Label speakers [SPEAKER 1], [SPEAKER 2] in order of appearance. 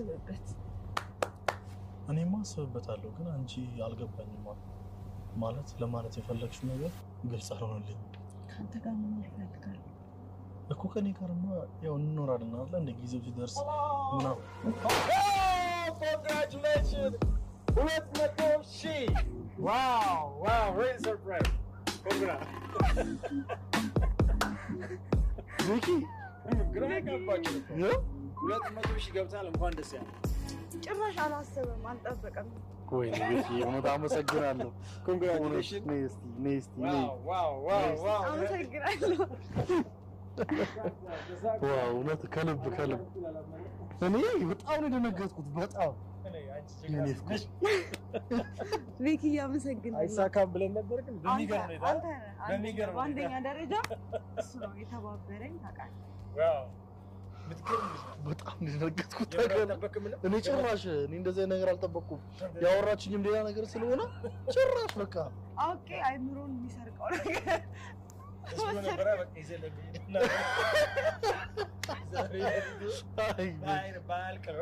[SPEAKER 1] አስብበት
[SPEAKER 2] እኔማ አስብበታለሁ ግን አንቺ አልገባኝም ማለት ለማለት የፈለግሽው ነገር ግልጽ አልሆነልኝም
[SPEAKER 1] ካንተ ጋር ምን ይፈልጋል
[SPEAKER 2] እኮ ከኔ ጋርማ ያው እንኖራለን አይደል እንደ ጊዜው ሲደርስ ምናምን
[SPEAKER 3] Congratulations! What Matoshi! Wow, really surprised. Congrats.
[SPEAKER 2] Vicky,
[SPEAKER 3] Great budget.
[SPEAKER 2] yeah?
[SPEAKER 3] What Matoshi ገብታል እንኳን ደስ ያለ
[SPEAKER 1] ጭራሽ አላሰበም አልጠበቀም
[SPEAKER 2] ወይ ቪኪ በጣም አመሰግናለሁ
[SPEAKER 3] Congratulations.
[SPEAKER 2] ኔስቲ
[SPEAKER 3] Wow.
[SPEAKER 1] አመሰግናለሁ
[SPEAKER 2] ዋው እውነት ከልብ እኔ በጣም ነው ደነገጥኩት በጣም የኔ ፍቅር
[SPEAKER 1] ቪኪ ያመሰግናለሁ
[SPEAKER 3] አይሳካም ብለን ነበር ግን በሚገርም
[SPEAKER 1] አንደኛ ደረጃ እሱ ነው የተባበረኝ ታውቃለህ
[SPEAKER 3] ዋው
[SPEAKER 2] በጣም ነው ደነገጥኩት እኔ ጭራሽ እንደዚህ ነገር አልጠበቅኩም ያወራችኝም ሌላ ነገር ስለሆነ ጭራሽ በቃ
[SPEAKER 1] ኦኬ አይምሮን የሚሰርቀው ነገር
[SPEAKER 3] እሱ ነበር በቃ ይዘለብኝ ዛሬ ባልከው